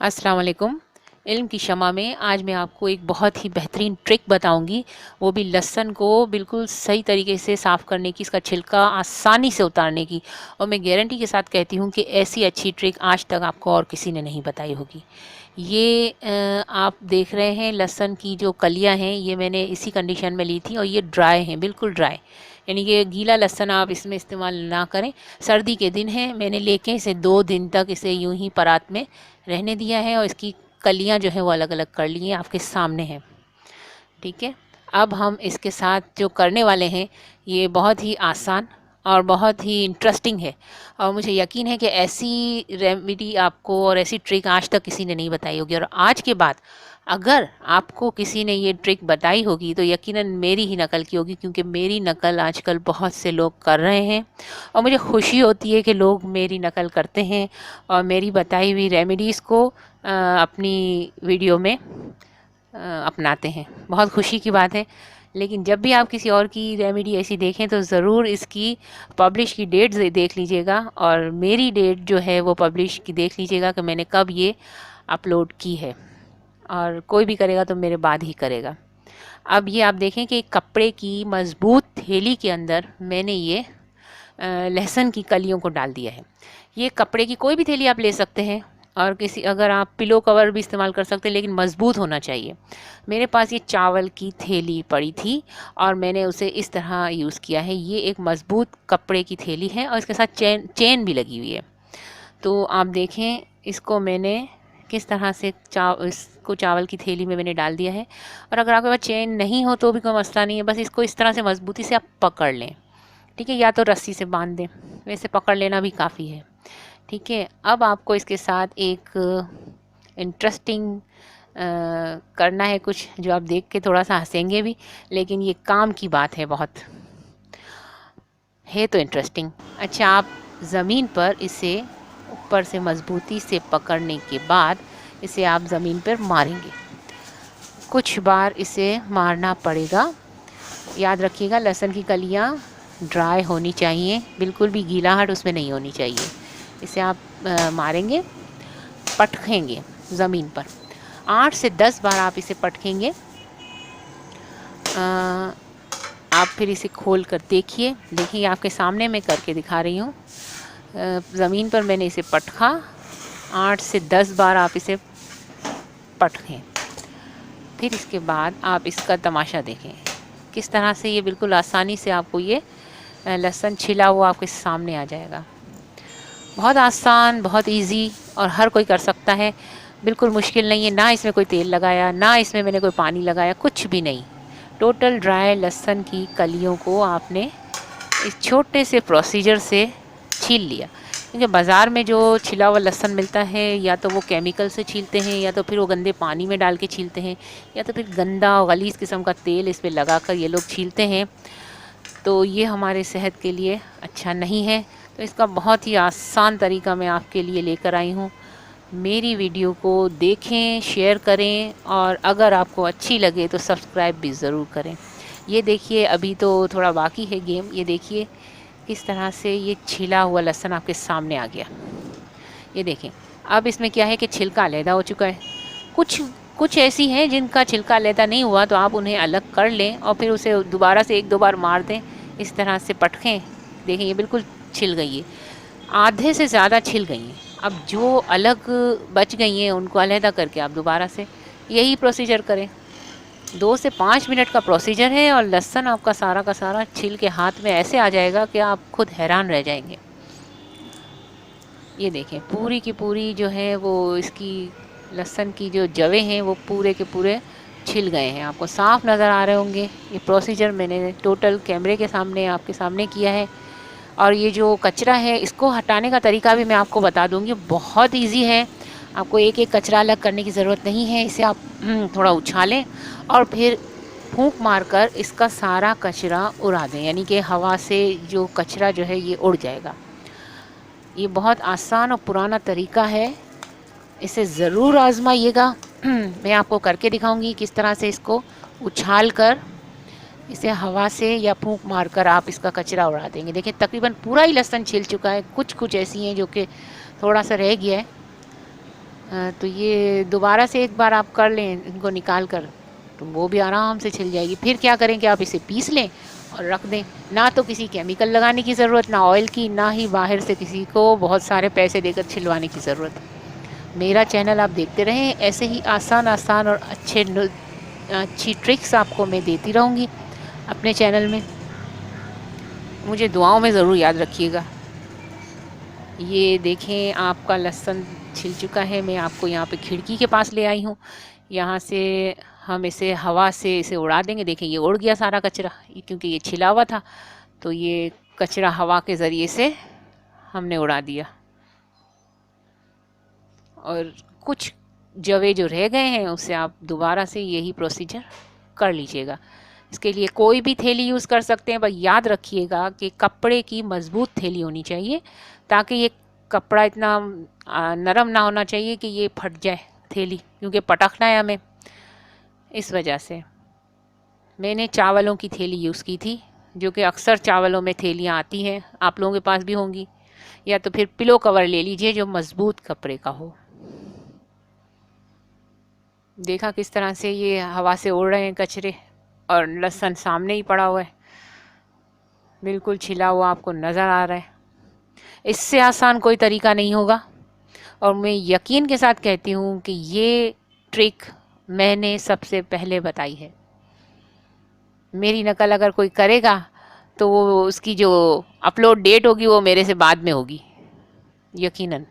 अस्सलाम वालेकुम। इल्म की शमा में आज मैं आपको एक बहुत ही बेहतरीन ट्रिक बताऊंगी, वो भी लहसुन को बिल्कुल सही तरीके से साफ़ करने की, इसका छिलका आसानी से उतारने की। और मैं गारंटी के साथ कहती हूँ कि ऐसी अच्छी ट्रिक आज तक आपको और किसी ने नहीं बताई होगी। ये आप देख रहे हैं लहसुन की जो कलियां हैं, ये मैंने इसी कंडीशन में ली थी और ये ड्राई हैं, बिल्कुल ड्राई। यानी कि गीला लहसुन आप इसमें इस्तेमाल ना करें। सर्दी के दिन है, मैंने लेके इसे 2 दिन तक इसे यूं ही परात में रहने दिया है और इसकी कलियां जो है वो अलग अलग कर ली हैं, आपके सामने हैं। ठीक है। अब हम इसके साथ जो करने वाले हैं ये बहुत ही आसान और बहुत ही इंटरेस्टिंग है। और मुझे यकीन है कि ऐसी रेमेडी आपको और ऐसी ट्रिक आज तक किसी ने नहीं बताई होगी। और आज के बाद अगर आपको किसी ने ये ट्रिक बताई होगी तो यकीनन मेरी ही नकल की होगी, क्योंकि मेरी नकल आजकल बहुत से लोग कर रहे हैं। और मुझे खुशी होती है कि लोग मेरी नकल करते हैं और मेरी बताई हुई रेमेडीज़ को अपनी वीडियो में अपनाते हैं। बहुत खुशी की बात है। लेकिन जब भी आप किसी और की रेमेडी ऐसी देखें तो ज़रूर इसकी पब्लिश की डेट देख लीजिएगा, और मेरी डेट जो है वो पब्लिश की देख लीजिएगा कि मैंने कब ये अपलोड की है। और कोई भी करेगा तो मेरे बाद ही करेगा। अब ये आप देखें कि कपड़े की मज़बूत थैली के अंदर मैंने ये लहसुन की कलियों को डाल दिया है। ये कपड़े की कोई भी थैली आप ले सकते हैं, और किसी अगर आप पिलो कवर भी इस्तेमाल कर सकते हैं, लेकिन मज़बूत होना चाहिए। मेरे पास ये चावल की थैली पड़ी थी और मैंने उसे इस तरह यूज़ किया है। ये एक मज़बूत कपड़े की थैली है और इसके साथ चेन चेन भी लगी हुई है। तो आप देखें इसको मैंने किस तरह से इसको चावल की थैली में मैंने डाल दिया है। और अगर आपके पास चेन नहीं हो तो भी कोई मसला नहीं है, बस इसको इस तरह से मज़बूती से आप पकड़ लें। ठीक है, या तो रस्सी से बांध दें, वैसे पकड़ लेना भी काफ़ी है। ठीक है। अब आपको इसके साथ एक इंटरेस्टिंग करना है कुछ, जो आप देख के थोड़ा सा हंसेंगे भी, लेकिन ये काम की बात है, बहुत है तो इंटरेस्टिंग। अच्छा, आप ज़मीन पर इसे ऊपर से मज़बूती से पकड़ने के बाद इसे आप ज़मीन पर मारेंगे। कुछ बार इसे मारना पड़ेगा। याद रखिएगा लहसुन की कलियां ड्राई होनी चाहिए, बिल्कुल भी गीलाहट उसमें नहीं होनी चाहिए। इसे आप मारेंगे, पटखेंगे ज़मीन पर। 8 से 10 बार आप इसे पटखेंगे। आप फिर इसे खोल कर देखिए आपके सामने मैं करके दिखा रही हूँ। ज़मीन पर मैंने इसे पटखा। 8 से 10 बार आप इसे पटखें। फिर इसके बाद आप इसका तमाशा देखें किस तरह से ये बिल्कुल आसानी से आपको ये लहसुन छिला हुआ आपके सामने आ जाएगा। बहुत आसान, बहुत इजी, और हर कोई कर सकता है। बिल्कुल मुश्किल नहीं है। ना इसमें कोई तेल लगाया, ना इसमें मैंने कोई पानी लगाया, कुछ भी नहीं। टोटल ड्राई लहसुन की कलियों को आपने इस छोटे से प्रोसीजर से छील लिया। क्योंकि बाज़ार में जो छिला हुआ लहसुन मिलता है, या तो वो केमिकल से छीलते हैं, या तो फिर वो गंदे पानी में डाल के छीलते हैं, या तो फिर गंदा और गलीज़ किस्म का तेल इस पर लगा कर ये लोग छीलते हैं। तो ये हमारे सेहत के लिए अच्छा नहीं है। तो इसका बहुत ही आसान तरीका मैं आपके लिए लेकर आई हूँ। मेरी वीडियो को देखें, शेयर करें, और अगर आपको अच्छी लगे तो सब्सक्राइब भी ज़रूर करें। ये देखिए, अभी तो थोड़ा बाकी है गेम। ये देखिए किस तरह से ये छिला हुआ लहसुन आपके सामने आ गया। ये देखें। अब इसमें क्या है कि छिलका अलहदा हो चुका है। कुछ कुछ ऐसी हैं जिनका छिलका अलहदा नहीं हुआ, तो आप उन्हें अलग कर लें और फिर उसे दोबारा से 1-2 बार मार दें, इस तरह से पटखें। देखें ये बिल्कुल छिल गई है, आधे से ज़्यादा छिल गई हैं। अब जो अलग बच गई हैं उनको अलहदा करके आप दोबारा से यही प्रोसीजर करें। 2 से 5 मिनट का प्रोसीजर है और लहसुन आपका सारा का सारा छिल के हाथ में ऐसे आ जाएगा कि आप खुद हैरान रह जाएंगे। ये देखें पूरी की पूरी जो है वो इसकी लहसुन की जो जवें हैं वो पूरे के पूरे छिल गए हैं। आपको साफ नज़र आ रहे होंगे। ये प्रोसीजर मैंने टोटल कैमरे के सामने आपके सामने किया है। और ये जो कचरा है इसको हटाने का तरीका भी मैं आपको बता दूंगी। बहुत इजी है, आपको एक एक कचरा अलग करने की ज़रूरत नहीं है। इसे आप थोड़ा उछालें और फिर फूंक मारकर इसका सारा कचरा उड़ा दें, यानी कि हवा से जो कचरा जो है ये उड़ जाएगा। ये बहुत आसान और पुराना तरीका है, इसे ज़रूर आजमाइएगा। मैं आपको करके दिखाऊंगी किस तरह से इसको उछाल कर इसे हवा से या फूंक मारकर आप इसका कचरा उड़ा देंगे। देखिए तकरीबन पूरा ही लहसुन छिल चुका है। कुछ कुछ ऐसी हैं जो कि थोड़ा सा रह गया है। तो ये दोबारा से एक बार आप कर लें इनको निकाल कर, तो वो भी आराम से छिल जाएगी। फिर क्या करें कि आप इसे पीस लें और रख दें। ना तो किसी केमिकल लगाने की ज़रूरत, ना ऑयल की, ना ही बाहर से किसी को बहुत सारे पैसे देकर छिलवाने की ज़रूरत। मेरा चैनल आप देखते रहें, ऐसे ही आसान आसान और अच्छी ट्रिक्स आपको मैं देती रहूँगी अपने चैनल में। मुझे दुआओं में ज़रूर याद रखिएगा। ये देखें आपका लहसुन छिल चुका है। मैं आपको यहाँ पे खिड़की के पास ले आई हूँ। यहाँ से हम इसे हवा से इसे उड़ा देंगे। देखें ये उड़ गया सारा कचरा, क्योंकि ये छिला हुआ था। तो ये कचरा हवा के ज़रिए से हमने उड़ा दिया। और कुछ जवे जो रह गए हैं उसे आप दोबारा से यही प्रोसीजर कर लीजिएगा। इसके लिए कोई भी थैली यूज़ कर सकते हैं, बस याद रखिएगा कि कपड़े की मज़बूत थैली होनी चाहिए, ताकि ये कपड़ा इतना नरम ना होना चाहिए कि ये फट जाए थैली, क्योंकि पटकना है हमें। इस वजह से मैंने चावलों की थैली यूज़ की थी, जो कि अक्सर चावलों में थैलियाँ आती हैं, आप लोगों के पास भी होंगी। या तो फिर पिलो कवर ले लीजिए जो मज़बूत कपड़े का हो। देखा किस तरह से ये हवा से उड़ रहे हैं कचरे, और लहसुन सामने ही पड़ा हुआ है, बिल्कुल छिला हुआ आपको नज़र आ रहा है। इससे आसान कोई तरीका नहीं होगा। और मैं यकीन के साथ कहती हूँ कि ये ट्रिक मैंने सबसे पहले बताई है। मेरी नकल अगर कोई करेगा तो वो उसकी जो अपलोड डेट होगी वो मेरे से बाद में होगी, यकीनन।